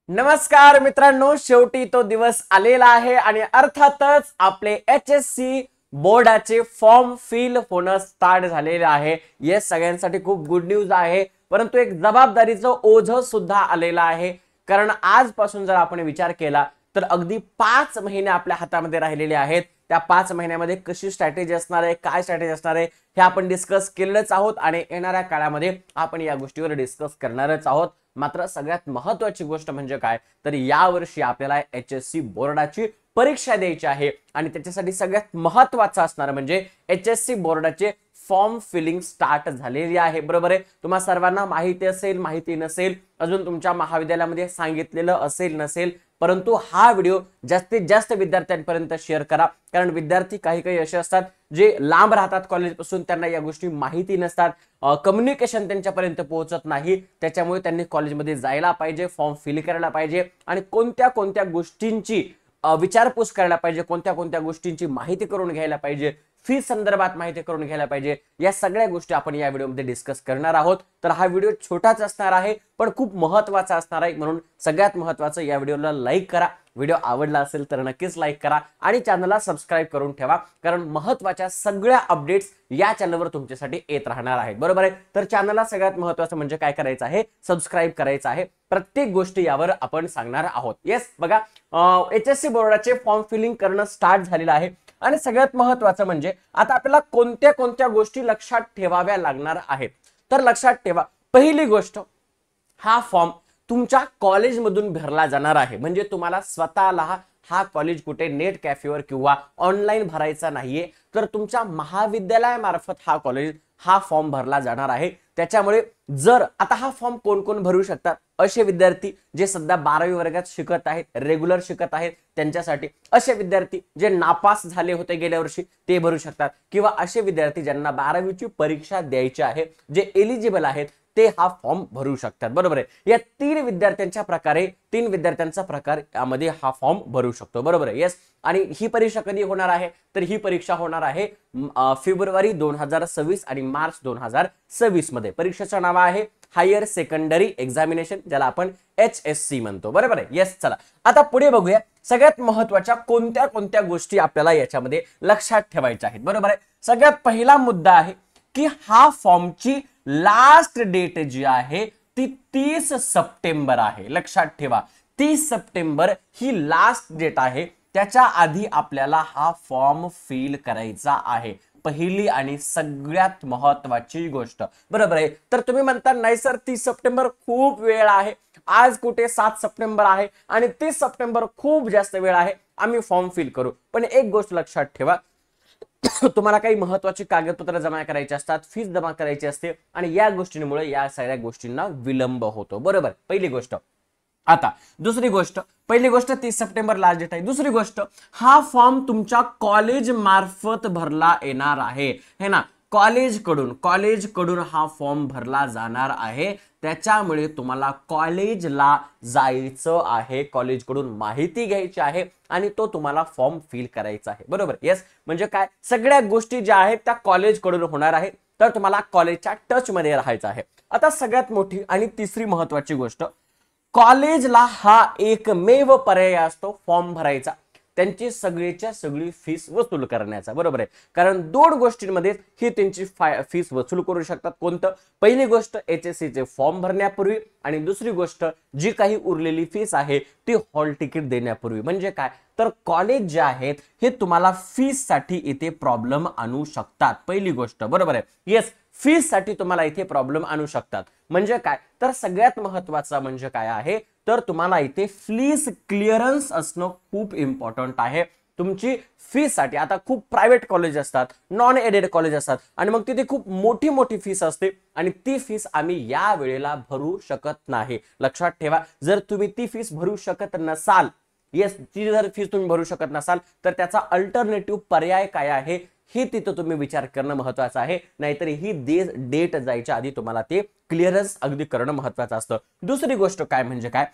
नमस्कार मित्रांनो, शेवटी तो दिवस आलेला आहे आणि अर्थातच आपले HSC बोर्डाचे फॉर्म फिल होणं स्टार्ट झालेले आहे। येस, सगळ्यांसाठी खूप गुड न्यूज आहे, परंतु एक जबाबदारीचं ओझं सुद्धा आलेलं आहे। कारण आजपासून जर आपण विचार केला तर अगदी 5 महिने आपल्या हातामध्ये राहिलेले आहेत। त्या 5 महिन्यामध्ये कशी स्ट्रॅटेजी असणार आहे, काय स्ट्रॅटेजी असणार आहे हे आपण डिस्कस केलेच आहोत आणि येणाऱ्या काळामध्ये आपण या गोष्टीवर डिस्कस करणारच आहोत। मात्र सगळ्यात महत्त्वाची गोष्ट म्हणजे काय तर यावर्षी आपल्याला HSC बोर्डाची परीक्षा द्यायची आहे आणि त्याच्यासाठी सगळ्यात महत्त्वाचं असणार म्हणजे HSC बोर्डाचे फॉर्म फिलिंग स्टार्ट झालेली आहे। बरोबर आहे, तुम्हा सर्वांना माहिती असेल, माहिती नसेल, अजून तुमच्या महाविद्यालयामध्ये सांगितलेलं असेल नसेल, परंतु हा व्हिडिओ जास्तीत जास्त विद्यार्थ्यांपर्यंत शेअर करा। कारण विद्यार्थी काही असे असतात जे लांब राहतात कॉलेजपासून, त्यांना या गोष्टी माहिती नसतात, कम्युनिकेशन त्यांच्यापर्यंत पोहोचत नाही। त्याच्यामुळे त्यांनी कॉलेजमध्ये जायला पाहिजे, फॉर्म फिल करायला पाहिजे आणि कोणत्या कोणत्या गोष्टींची विचारपूस करायला पाहिजे, कोणत्या कोणत्या गोष्टींची माहिती करून घ्यायला पाहिजे, फी संदर्भात माहिती करून घ्यायला पाहिजे, या सगळ्या गोष्टी आपण या व्हिडिओमध्ये डिस्कस करणार आहोत। तर हा व्हिडिओ छोटाच असणार आहे पण खूप महत्त्वाचा असणार आहे, म्हणून सगळ्यात महत्त्वाचं या व्हिडिओला लाईक करा। व्हिडिओ आवडला असेल तर नक्कीच लाईक करा आणि चॅनलला सबस्क्राइब करून ठेवा, कारण महत्त्वाच्या सगळ्या अपडेट्स या चॅनलवर तुमच्यासाठी येत राहणार आहेत। बरोबर आहे, तर चॅनलला सगळ्यात महत्त्वाचं म्हणजे काय करायचं आहे, सबस्क्राइब करायचं आहे। प्रत्येक गोष्टी यावर आपण सांगणार आहोत। येस, बघा, HSC बोर्डाचे फॉर्म फिलिंग करणं स्टार्ट झालेलं आहे आणि सगळ्यात महत्त्वाचं म्हणजे आता आपल्याला कोणत्या कोणत्या गोष्टी लक्षात ठेवाव्या लागणार आहेत। तर लक्षात ठेवा, पहिली गोष्ट, हा फॉर्म तुमच्या कॉलेजमधून भरला जाणार आहे। म्हणजे तुम्हाला स्वतःला हा कॉलेज कुठे नेट कॅफेवर किंवा ऑनलाईन भरायचा नाहीये, तर तुमच्या महाविद्यालयामार्फत हा फॉर्म भरला जाणार आहे। त्याच्यामुळे जर आता हा फॉर्म कोण कोण भरू शकतात, असे विद्यार्थी जे सध्या 12वी वर्गात शिकत आहेत, रेग्युलर शिकत आहेत त्यांच्यासाठी, असे विद्यार्थी जे नापास झाले होते गेल्या वर्षी ते भरू शकतात, किंवा असे विद्यार्थी ज्यांना 12वीची परीक्षा द्यायची आहे, जे एलिजिबल आहेत ते हा फॉर्म भरू शकतात। बरोबर आहे, या तीन विद्यार्थ्यांचा प्रकार यामध्ये हा फॉर्म भरू शकतो। बरोबर आहे, येस। आणि ही परीक्षा कधी होणार आहे तर ही परीक्षा होणार आहे फेब्रुवारी 2026 आणि मार्च 2026 मध्ये। परीक्षेचं नाव आहे हायर सेकंडरी एक्झामिनेशन, ज्याला आपण HSC म्हणतो। बरोबर आहे, येस। चला आता पुढे बघूया सगळ्यात महत्त्वाच्या कोणत्या कोणत्या गोष्टी आपल्याला याच्यामध्ये लक्षात ठेवायच्या आहेत। बरोबर आहे, सगळ्यात पहिला मुद्दा आहे की हा फॉर्मची लास्ट डेट जी आहे ती 30 सप्टेंबर आहे। लक्षात ठेवा, 30 सप्टेंबर ही लास्ट डेट आहे, त्याच्या आधी आपल्याला हा फॉर्म फिल करायचा आहे। पहिली आणि सगळ्यात महत्त्वाची गोष्ट। बरोबर आहे, तर तुम्ही म्हणता नाही सर 30 सप्टेंबर खूप वेळ आहे, आज कुठे 7 सप्टेंबर आहे आणि 30 सप्टेंबर खूप जास्त वेळ आहे, आम्ही फॉर्म फिल करू। पण एक गोष्ट लक्षात ठेवा, तुम्हाला काही महत्त्वाची कागदपत्र जमा करायची असतात, फीस जमा करायची असते आणि या गोष्टींमुळे या सगळ्या गोष्टींना विलंब होतो। बरोबर, पहिली गोष्ट। आता दुसरी गोष्ट, पहिली गोष्ट 30 सप्टेंबर लास्ट डेट आहे। दुसरी गोष्ट, हा फॉर्म तुमच्या कॉलेज मार्फत भरला येणार आहे, है ना, कॉलेजकडून हा फॉर्म भरला जाणार आहे। त्याच्यामुळे तुम्हाला कॉलेजला जायचं आहे, कॉलेजकडून माहिती घ्यायची आहे आणि तो तुम्हाला फॉर्म फिल करायचा आहे। बरोबर, येस। म्हणजे काय, सगळ्या गोष्टी ज्या आहेत त्या कॉलेजकडून होणार आहे, तर तुम्हाला कॉलेजच्या टच मध्ये राहायचं आहे। आता सगळ्यात मोठी आणि तिसरी महत्त्वाची गोष्ट, कॉलेजला हा एकमेव पर्याय असतो फॉर्म भरायचा, त्यांची सगळीच्या सगळी फीस वसूल करण्याचा। बरोबर आहे, कारण दोन गोष्टींमध्ये ही त्यांची फीस वसूल करू शकतात। कोणतं, पहिली गोष्ट HSC चे फॉर्म भरण्यापूर्वी आणि दुसरी गोष्ट जी काही उरलेली फीस आहे ती हॉल तिकीट देण्यापूर्वी। म्हणजे काय, तर कॉलेज जे आहेत हे तुम्हाला फीस साठी इथे प्रॉब्लेम आणू शकतात, पहिली गोष्ट। बरोबर आहे, येस, फीस साठी तुम्हाला इथे प्रॉब्लेम आणू शकतात। म्हणजे काय, तर सगळ्यात महत्त्वाचं म्हणजे काय आहे तर तुम्हाला इथे फीस क्लिअरन्स असणं खूप इम्पॉर्टंट आहे तुमची फीस साठी। आता खूप प्रायव्हेट कॉलेज असतात, नॉन एडेड कॉलेज असतात आणि मग तिथे खूप मोठी मोठी फीस असते आणि ती फीस आम्ही या वेळेला भरू शकत नाही। लक्षात ठेवा, जर तुम्ही ती फीस भरू शकत नसाल, येस, ती जर फीस तुम्ही भरू शकत नसाल तर त्याचा अल्टरनेटिव्ह पर्याय काय आहे हे तिथं तुम्ही विचार करणं महत्त्वाचं आहे। नाहीतर ही डेट जायच्या आधी तुम्हाला ते क्लिअरन्स अगदी करणं महत्त्वाचं असतं। दुसरी गोष्ट काय म्हणजे काय,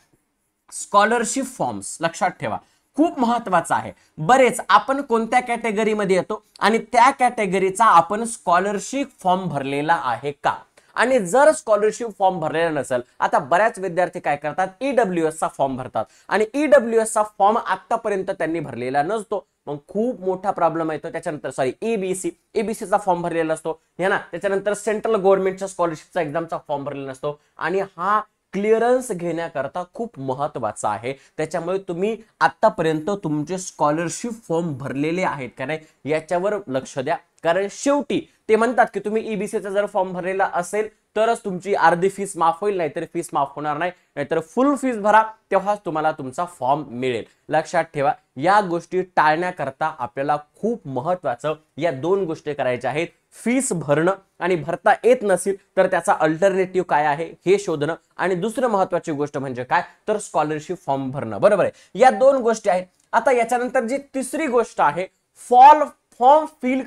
स्कॉलरशिप फॉर्म्स। लक्षात ठेवा, खूप महत्त्वाचं आहे। बरेच आपण कोणत्या कॅटेगरीमध्ये येतो आणि त्या कॅटेगरीचा आपण स्कॉलरशिप फॉर्म भरलेला आहे का, आणि जर स्कॉलरशिप फॉर्म भरलेला नसेल, आता बऱ्याच विद्यार्थी काय करतात, EWS चा फॉर्म भरतात आणि EWS चा फॉर्म आतापर्यंत त्यांनी भरलेला नसतो, मग खूप मोठा प्रॉब्लेम येतो. त्याच्यानंतर सॉरी एबीसीचा फॉर्म भरलेला असतो हे ना, त्याच्यानंतर सेंट्रल गव्हर्नमेंटच्या स्कॉलरशिपचा एक्झामचा फॉर्म भरलेला नसतो आणि हा क्लिअरन्स घेण्याकरता खूप महत्वाचा आहे. त्याच्यामुळे तुम्ही आतापर्यंत तुमचे स्कॉलरशिप फॉर्म भरलेले आहेत का नाही याच्यावर लक्ष द्या, कारण शेवटी ते म्हणतात की तुम्ही ईबीसीचा जर फॉर्म भरलेला असेल तरच तुमची अर्धी फीस माफ होईल, नाहीतर फीस माफ होणार नाही, नाहीतर फुल फीस भरा तेव्हाच तुम्हाला तुमचा फॉर्म मिळेल. लक्षात ठेवा, या गोष्टी टाळण्याकरता आपल्याला खूप महत्वाचं या दोन गोष्टी करायच्या आहेत. फीस भरणं आणि भरता येत नसेल तर त्याचा अल्टरनेटिव्ह काय आहे हे शोधणं, आणि दुसरं महत्वाची गोष्ट म्हणजे काय तर स्कॉलरशिप फॉर्म भरणं. बरोबर आहे, या दोन गोष्टी आहेत. आता याच्यानंतर जी तिसरी गोष्ट आहे, फॉर्म फिल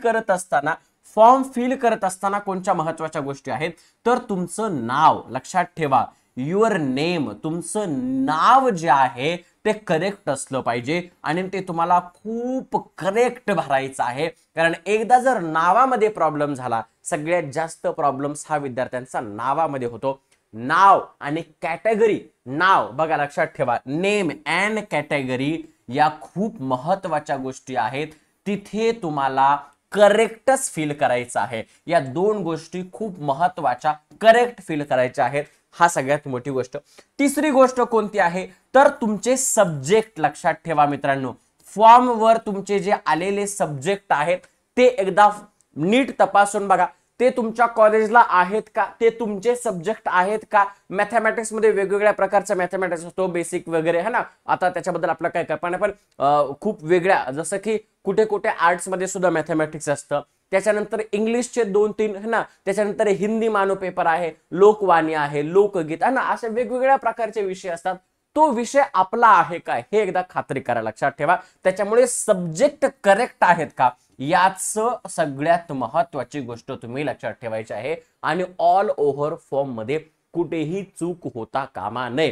करत असताना कोणत्या महत्वाच्या गोष्टी आहेत तर तुमचं नाव. लक्षात ठेवा, युअर नेम, तुमचं नाव जे आहे ते करेक्ट असलं पाहिजे आणि ते तुम्हाला खूप करेक्ट भरायचं आहे, कारण एकदा जर नावामध्ये प्रॉब्लेम झाला, सगळ्यात जास्त प्रॉब्लेम्स हा विद्यार्थ्यांचा नावामध्ये होतो. नाव आणि कॅटेगरी, नाव बघा लक्षात ठेवा, नेम अँड कॅटेगरी या खूप महत्वाच्या गोष्टी आहेत. तिथे तुम्हाला करेक्टच फील करायचं आहे. या दोन गोष्टी खूप महत्वाच्या, करेक्ट फील करायच्या आहेत, हा सगळ्यात मोठी गोष्ट. तिसरी गोष्ट कोणती आहे तर तुमचे सब्जेक्ट. लक्षात ठेवा मित्रांनो, फॉर्म वर तुमचे जे आलेले सब्जेक्ट आहेत ते एकदा नीट तपासून बघा, ते तुमच्या कॉलेजला आहेत का, ते तुमचे सब्जेक्ट आहेत का. मॅथमॅटिक्स मध्ये वेगवेगळ्या प्रकारचा मॅथमॅटिक्स असतो, बेसिक वगैरे है ना, आता त्याच्याबद्दल आपलं काय कल्पना, पण खूप वेगळ्या, जसं की कुठे कुठे आर्ट्स मध्ये सुद्धा मॅथमॅटिक्स असतं. त्याच्यानंतर इंग्लिशचे 2-3 है ना, त्याच्यानंतर हिंदी मानो पेपर आहे, लोकवाणी आहे, लोकगीत आहे ना, असे वेगवेगळ्या प्रकारचे विषय असतात. तो विषय आपला आहे का हे एकदा खात्री करा. लक्षात ठेवा, त्याच्यामुळे सब्जेक्ट करेक्ट आहेत का याच सगळ्यात महत्वाची गोष्ट तुम्ही लक्षात ठेवायची आहे. आणि ऑल ओव्हर फॉर्म मध्ये कुठेही चूक होता कामा नये.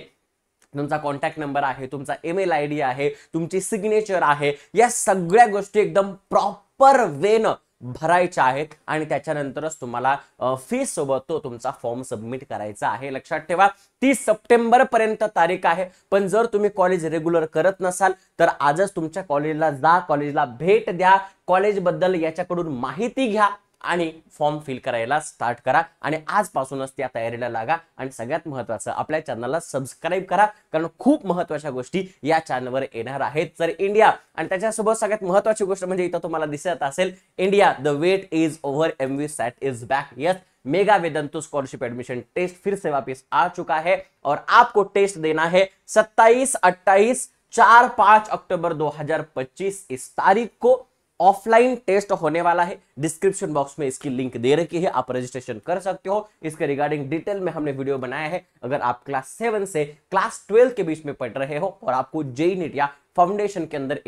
तुमचा कॉन्टॅक्ट नंबर आहे, तुमचा ईमेल आयडी आहे, तुमची सिग्नेचर आहे, या सगळ्या गोष्टी एकदम प्रॉपर वेनं भरायच्या आहेत आणि त्याच्यानंतरच तुम्हाला फीस सोबत तो तुमचा फॉर्म सबमिट करायचा आहे. लक्षात ठेवा, 30 सप्टेंबर पर्यंत तारीख आहे. पण जर तुम्ही कॉलेज रेग्युलर करत नसाल तर आजच तुमच्या कॉलेजला जा, कॉलेजला भेट द्या, कॉलेज बद्दल याच्याकडून माहिती घ्या आणि फॉर्म फिल करायला स्टार्ट करा आणि आजपासूनच त्या तयारीला लागा. आणि सगळ्यात महत्त्वाचं, आपल्या चॅनलला सबस्क्राईब करा, कारण खूप महत्त्वाच्या गोष्टी या चॅनलवर येणार आहेत. तर इंडिया, आणि त्याच्यासोबत सगळ्यात महत्त्वाची गोष्ट म्हणजे इथं तुम्हाला दिसत असेल, India the wait is over, MVSAT is back. Yes, mega Vedantu scholarship admission test फिर से वापस आ चुका है और आपको टेस्ट देना है 27, 28, 4, 5 अक्टूबर 2025 इस तारीख को ऑफलाइन टेस्ट होने वाला है. डिस्क्रिप्शन बॉक्स में इसकी लिंक दे रखी है, आप रजिस्ट्रेशन कर सकते हो. इसके रिगार्डिंग डिटेल में हमने वीडियो बनाया है. अगर आप क्लास 7 से क्लास 12 के बीच में पढ़ रहे हो और आपको जेईई नीट या फाउंडेशन के अंदर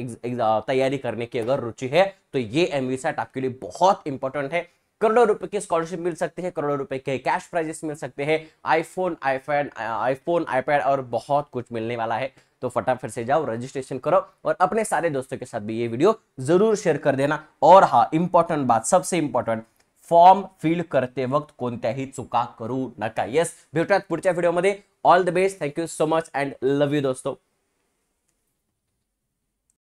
तैयारी करने की अगर रुचि है तो ये MVSAT आपके लिए बहुत इंपॉर्टेंट है. करोड़ों रुपए की स्कॉलरशिप मिल सकती है, करोड़ों रुपए के कैश प्राइजेस मिल सकते हैं, आईफोन, आईपैड और बहुत कुछ मिलने वाला है. तो फटाफट से जाओ, रजिस्ट्रेशन करो और अपने सारे दोस्तों के साथ भी ये वीडियो जरूर शेयर कर देना. और हाँ, इंपॉर्टेंट बात, सबसे इंपॉर्टेंट, फॉर्म फिल करते वक्त कोणत्याही चुका करू नका. येस, भेटूयात पुढच्या व्हिडिओमध्ये. All the best, thank you so much and love you दोस्तों.